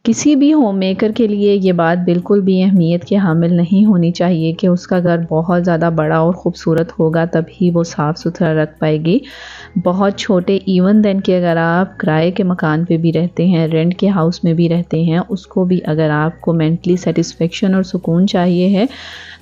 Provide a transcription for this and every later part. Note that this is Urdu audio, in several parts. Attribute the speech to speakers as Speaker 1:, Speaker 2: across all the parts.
Speaker 1: کسی بھی ہوم میکر کے لیے یہ بات بالکل بھی اہمیت کے حامل نہیں ہونی چاہیے کہ اس کا گھر بہت زیادہ بڑا اور خوبصورت ہوگا تبھی وہ صاف ستھرا رکھ پائے گی۔ بہت چھوٹے ایون دین کہ اگر آپ کرائے کے مکان پہ بھی رہتے ہیں، رینٹ کے ہاؤس میں بھی رہتے ہیں، اس کو بھی اگر آپ کو مینٹلی سیٹسفیکشن اور سکون چاہیے ہے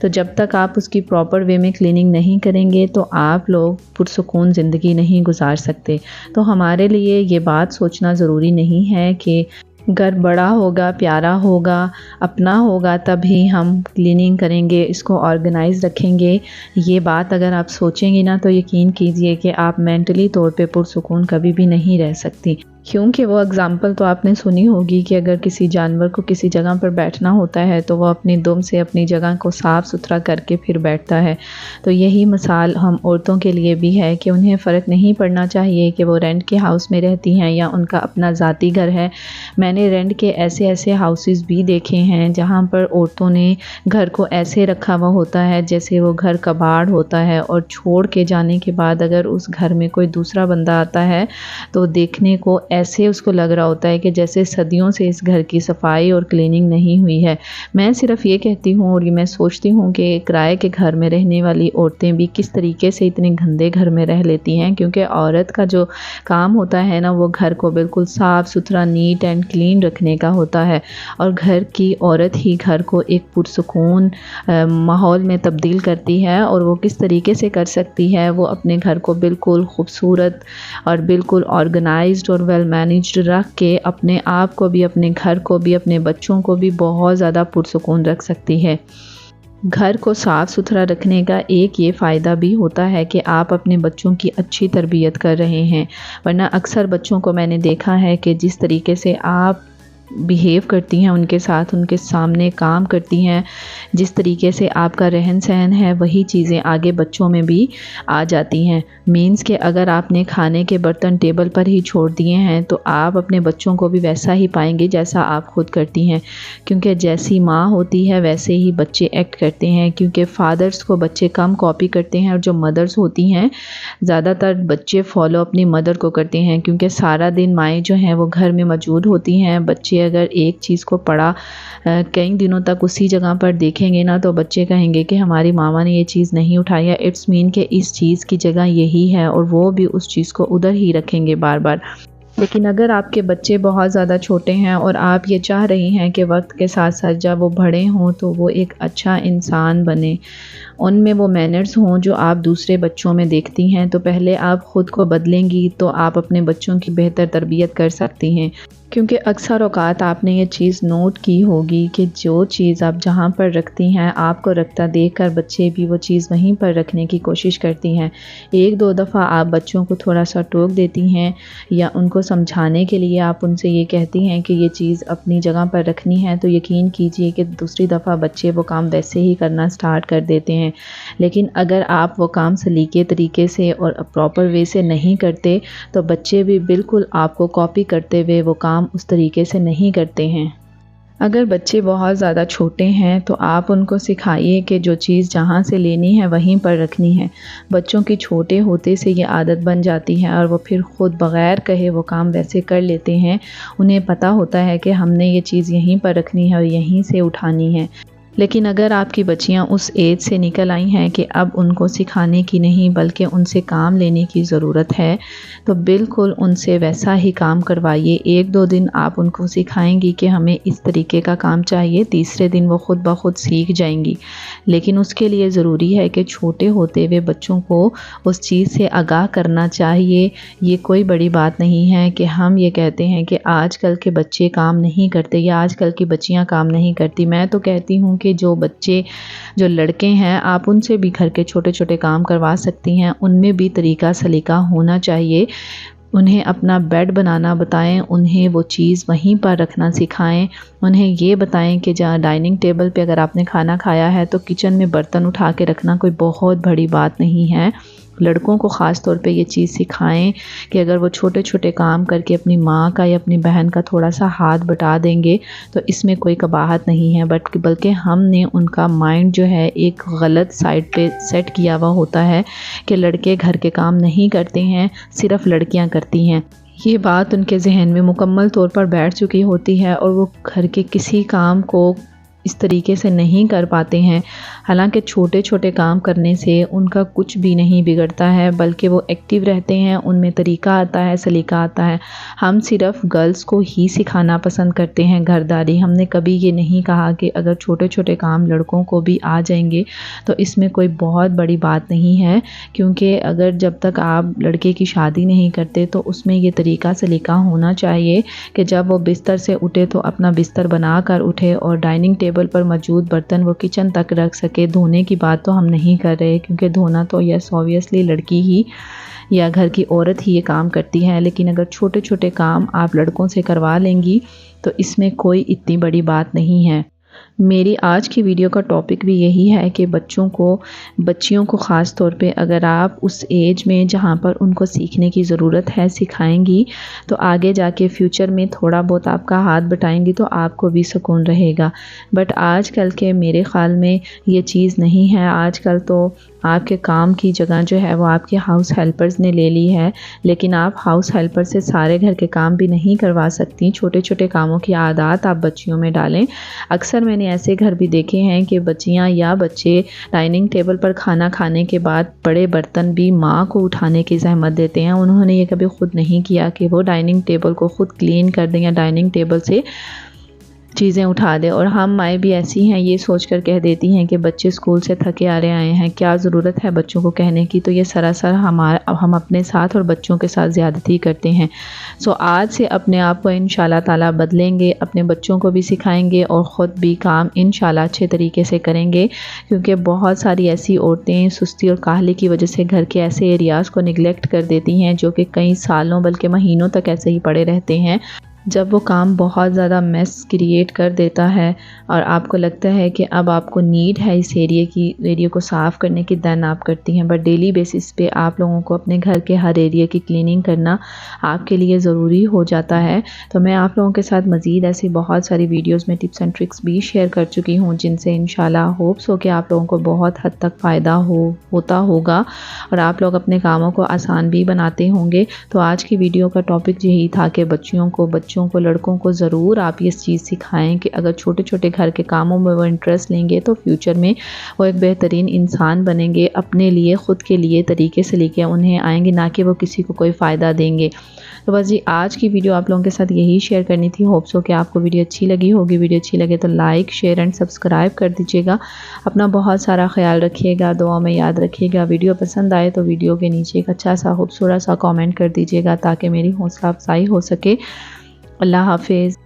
Speaker 1: تو جب تک آپ اس کی پراپر وے میں کلیننگ نہیں کریں گے تو آپ لوگ پرسکون زندگی نہیں گزار سکتے۔ تو ہمارے لیے یہ بات سوچنا ضروری نہیں ہے کہ گھر بڑا ہوگا، پیارا ہوگا، اپنا ہوگا تبھی ہم کلیننگ کریں گے، اس کو آرگنائز رکھیں گے۔ یہ بات اگر آپ سوچیں گی نا تو یقین کیجئے کہ آپ مینٹلی طور پہ پرسکون کبھی بھی نہیں رہ سکتی، کیونکہ وہ اگزامپل تو آپ نے سنی ہوگی کہ اگر کسی جانور کو کسی جگہ پر بیٹھنا ہوتا ہے تو وہ اپنی دم سے اپنی جگہ کو صاف ستھرا کر کے پھر بیٹھتا ہے۔ تو یہی مثال ہم عورتوں کے لیے بھی ہے کہ انہیں فرق نہیں پڑنا چاہیے کہ وہ رینٹ کے ہاؤس میں رہتی ہیں یا ان کا اپنا ذاتی گھر ہے۔ میں نے رینٹ کے ایسے ہاؤسز بھی دیکھے ہیں جہاں پر عورتوں نے گھر کو ایسے رکھا ہوا ہوتا ہے جیسے وہ گھر کباڑ ہوتا ہے، اور چھوڑ کے جانے کے بعد اگر اس گھر میں کوئی دوسرا بندہ آتا ہے تو دیکھنے کو ایسے اس کو لگ رہا ہوتا ہے کہ جیسے صدیوں سے اس گھر کی صفائی اور کلیننگ نہیں ہوئی ہے۔ میں صرف یہ کہتی ہوں اور یہ میں سوچتی ہوں کہ کرائے کے گھر میں رہنے والی عورتیں بھی کس طریقے سے اتنے گندے گھر میں رہ لیتی ہیں، کیونکہ عورت کا جو کام ہوتا ہے نا وہ گھر کو بالکل صاف ستھرا نیٹ اینڈ کلین رکھنے کا ہوتا ہے، اور گھر کی عورت ہی گھر کو ایک پرسکون ماحول میں تبدیل کرتی ہے۔ اور وہ کس طریقے سے کر سکتی ہے؟ وہ اپنے گھر کو بالکل خوبصورت اور بالکل آرگنائزڈ اور ویل مینیجڈ رکھ کے اپنے آپ کو بھی، اپنے گھر کو بھی، اپنے بچوں کو بھی بہت زیادہ پرسکون رکھ سکتی ہے۔ گھر کو صاف ستھرا رکھنے کا ایک یہ فائدہ بھی ہوتا ہے کہ آپ اپنے بچوں کی اچھی تربیت کر رہے ہیں، ورنہ اکثر بچوں کو میں نے دیکھا ہے کہ جس طریقے سے آپ بیہیو کرتی ہیں ان کے ساتھ، ان کے سامنے کام کرتی ہیں، جس طریقے سے آپ کا رہن سہن ہے وہی چیزیں آگے بچوں میں بھی آ جاتی ہیں۔ مینز کہ اگر آپ نے کھانے کے برتن ٹیبل پر ہی چھوڑ دیے ہیں تو آپ اپنے بچوں کو بھی ویسا ہی پائیں گے جیسا آپ خود کرتی ہیں، کیونکہ جیسی ماں ہوتی ہے ویسے ہی بچے ایکٹ کرتے ہیں، کیونکہ فادرز کو بچے کم کاپی کرتے ہیں اور جو مدرز ہوتی ہیں زیادہ تر بچے فالو اپنی مدر کو کرتے ہیں، کیونکہ سارا دن مائیں جو ہیں وہ گھر میں موجود ہوتی ہیں۔ بچے اگر ایک چیز کو پڑھا کئی دنوں تک اسی جگہ پر دیکھیں گے نا تو بچے کہیں گے کہ ہماری ماما نے یہ چیز نہیں اٹھائی ہے، اٹس مین کہ اس چیز کی جگہ یہی ہے، اور وہ بھی اس چیز کو ادھر ہی رکھیں گے بار بار۔ لیکن اگر آپ کے بچے بہت زیادہ چھوٹے ہیں اور آپ یہ چاہ رہی ہیں کہ وقت کے ساتھ ساتھ جب وہ بڑے ہوں تو وہ ایک اچھا انسان بنے، ان میں وہ مینرز ہوں جو آپ دوسرے بچوں میں دیکھتی ہیں، تو پہلے آپ خود کو بدلیں گی تو آپ اپنے بچوں کی بہتر تربیت کر سکتی ہیں۔ کیونکہ اکثر اوقات آپ نے یہ چیز نوٹ کی ہوگی کہ جو چیز آپ جہاں پر رکھتی ہیں آپ کو رکھتا دیکھ کر بچے بھی وہ چیز وہیں پر رکھنے کی کوشش کرتی ہیں۔ ایک دو دفعہ آپ بچوں کو تھوڑا سا ٹوک دیتی ہیں یا ان کو سمجھانے کے لیے آپ ان سے یہ کہتی ہیں کہ یہ چیز اپنی جگہ پر رکھنی ہے، تو یقین کیجئے کہ دوسری دفعہ بچے وہ کام ویسے ہی کرنا سٹارٹ کر دیتے ہیں۔ لیکن اگر آپ وہ کام سلیقے طریقے سے اور پراپر وے سے نہیں کرتے تو بچے بھی بالکل آپ کو کاپی کرتے ہوئے وہ کام اس طریقے سے نہیں کرتے ہیں۔ اگر بچے بہت زیادہ چھوٹے ہیں تو آپ ان کو سکھائیے کہ جو چیز جہاں سے لینی ہے وہیں پر رکھنی ہے۔ بچوں کی چھوٹے ہوتے سے یہ عادت بن جاتی ہے اور وہ پھر خود بغیر کہے وہ کام ویسے کر لیتے ہیں، انہیں پتہ ہوتا ہے کہ ہم نے یہ چیز یہیں پر رکھنی ہے اور یہیں سے اٹھانی ہے۔ لیکن اگر آپ کی بچیاں اس ایج سے نکل آئی ہیں کہ اب ان کو سکھانے کی نہیں بلکہ ان سے کام لینے کی ضرورت ہے تو بالکل ان سے ویسا ہی کام کروائیے۔ ایک دو دن آپ ان کو سکھائیں گی کہ ہمیں اس طریقے کا کام چاہیے، تیسرے دن وہ خود بخود سیکھ جائیں گی۔ لیکن اس کے لیے ضروری ہے کہ چھوٹے ہوتے ہوئے بچوں کو اس چیز سے آگاہ کرنا چاہیے۔ یہ کوئی بڑی بات نہیں ہے کہ ہم یہ کہتے ہیں کہ آج کل کے بچے کام نہیں کرتے یا آج کل کی بچیاں کام نہیں کرتی۔ میں تو کہتی ہوں کہ جو بچے جو لڑکے ہیں آپ ان سے بھی گھر کے چھوٹے چھوٹے کام کروا سکتی ہیں، ان میں بھی طریقہ سلیقہ ہونا چاہیے۔ انہیں اپنا بیڈ بنانا بتائیں، انہیں وہ چیز وہیں پر رکھنا سکھائیں، انہیں یہ بتائیں کہ جہاں ڈائننگ ٹیبل پہ اگر آپ نے کھانا کھایا ہے تو کچن میں برتن اٹھا کے رکھنا کوئی بہت بڑی بات نہیں ہے۔ لڑکوں کو خاص طور پہ یہ چیز سکھائیں کہ اگر وہ چھوٹے چھوٹے کام کر کے اپنی ماں کا یا اپنی بہن کا تھوڑا سا ہاتھ بٹا دیں گے تو اس میں کوئی قباحت نہیں ہے، بلکہ ہم نے ان کا مائنڈ جو ہے ایک غلط سائڈ پہ سیٹ کیا ہوا ہوتا ہے کہ لڑکے گھر کے کام نہیں کرتے ہیں، صرف لڑکیاں کرتی ہیں۔ یہ بات ان کے ذہن میں مکمل طور پر بیٹھ چکی ہوتی ہے اور وہ گھر کے کسی کام کو اس طریقے سے نہیں کر پاتے ہیں۔ حالانکہ چھوٹے چھوٹے کام کرنے سے ان کا کچھ بھی نہیں بگڑتا ہے، بلکہ وہ ایکٹیو رہتے ہیں، ان میں طریقہ آتا ہے، سلیقہ آتا ہے۔ ہم صرف گرلز کو ہی سکھانا پسند کرتے ہیں گھرداری۔ ہم نے کبھی یہ نہیں کہا کہ اگر چھوٹے چھوٹے کام لڑکوں کو بھی آ جائیں گے تو اس میں کوئی بہت بڑی بات نہیں ہے، کیونکہ اگر جب تک آپ لڑکے کی شادی نہیں کرتے تو اس میں یہ طریقہ سلیقہ ہونا چاہیے کہ جب وہ بستر سے اٹھے تو اپنا بستر بنا کر اٹھے اور ڈائننگ ٹیبل پر موجود برتن وہ کچن تک رکھ سکے۔ دھونے کی بات تو ہم نہیں کر رہے، کیونکہ دھونا تو یس اوبویسلی لڑکی ہی یا گھر کی عورت ہی یہ کام کرتی ہے، لیکن اگر چھوٹے چھوٹے کام آپ لڑکوں سے کروا لیں گی تو اس میں کوئی اتنی بڑی بات نہیں ہے۔ میری آج کی ویڈیو کا ٹاپک بھی یہی ہے کہ بچیوں کو خاص طور پہ اگر آپ اس ایج میں جہاں پر ان کو سیکھنے کی ضرورت ہے سکھائیں گی تو آگے جا کے فیوچر میں تھوڑا بہت آپ کا ہاتھ بٹائیں گی تو آپ کو بھی سکون رہے گا۔ بٹ آج کل کے میرے خیال میں یہ چیز نہیں ہے۔ آج کل تو آپ کے کام کی جگہ جو ہے وہ آپ کے ہاؤس ہیلپرز نے لے لی ہے، لیکن آپ ہاؤس ہیلپر سے سارے گھر کے کام بھی نہیں کروا سکتی۔ چھوٹے چھوٹے کاموں کی عادات آپ بچیوں میں ڈالیں۔ اکثر میں نے ایسے گھر بھی دیکھے ہیں کہ بچیاں یا بچے ڈائننگ ٹیبل پر کھانا کھانے کے بعد بڑے برتن بھی ماں کو اٹھانے کی زحمت دیتے ہیں۔ انہوں نے یہ کبھی خود نہیں کیا کہ وہ ڈائننگ ٹیبل کو خود کلین کر دیں یا ڈائننگ ٹیبل سے چیزیں اٹھا دے۔ اور ہم مائیں بھی ایسی ہیں، یہ سوچ کر کہہ دیتی ہیں کہ بچے اسکول سے تھکے آ رہے آئے ہیں، کیا ضرورت ہے بچوں کو کہنے کی۔ تو یہ سراسر ہم اپنے ساتھ اور بچوں کے ساتھ زیادتی کرتے ہیں۔ آج سے اپنے آپ کو انشاءاللہ تعالیٰ بدلیں گے، اپنے بچوں کو بھی سکھائیں گے اور خود بھی کام انشاءاللہ اچھے طریقے سے کریں گے، کیونکہ بہت ساری ایسی عورتیں سستی اور کاہلی کی وجہ سے گھر کے ایسے ایریاز کو نگلیکٹ کر دیتی ہیں جو کہ کئی سالوں بلکہ مہینوں تک ایسے ہی پڑے رہتے ہیں۔ جب وہ کام بہت زیادہ میس کریٹ کر دیتا ہے اور آپ کو لگتا ہے کہ اب آپ کو نیڈ ہے اس ایریے کو صاف کرنے کی، دین آپ کرتی ہیں۔ بٹ ڈیلی بیسس پہ آپ لوگوں کو اپنے گھر کے ہر ایریے کی کلیننگ کرنا آپ کے لیے ضروری ہو جاتا ہے۔ تو میں آپ لوگوں کے ساتھ مزید ایسی بہت ساری ویڈیوز میں ٹپس اینڈ ٹرکس بھی شیئر کر چکی ہوں، جن سے انشاءاللہ ہوپس ہو کہ آپ لوگوں کو بہت حد تک فائدہ ہوتا ہوگا اور آپ لوگ اپنے کاموں کو آسان بھی بناتے ہوں گے۔ تو آج کی ویڈیو کا ٹاپک یہی تھا کہ بچوں کو لڑکوں کو ضرور آپ یہ چیز سکھائیں کہ اگر چھوٹے چھوٹے گھر کے کاموں میں وہ انٹرسٹ لیں گے تو فیوچر میں وہ ایک بہترین انسان بنیں گے، اپنے لیے خود کے لیے طریقے سے لے کے انہیں آئیں گے، نہ کہ وہ کسی کو کوئی فائدہ دیں گے۔ تو بس جی آج کی ویڈیو آپ لوگوں کے ساتھ یہی شیئر کرنی تھی۔ ہوپس ہو کہ آپ کو ویڈیو اچھی لگی ہوگی۔ ویڈیو اچھی لگے تو لائک، شیئر اینڈ سبسکرائب کر دیجیے گا۔ اپنا بہت سارا خیال رکھیے گا، دعا میں یاد رکھیے گا۔ ویڈیو پسند آئے تو ویڈیو کے نیچے ایک اچھا سا خوبصورت سا کامنٹ کر دیجیے گا تاکہ میری حوصلہ افزائی ہو سکے۔ اللہ حافظ۔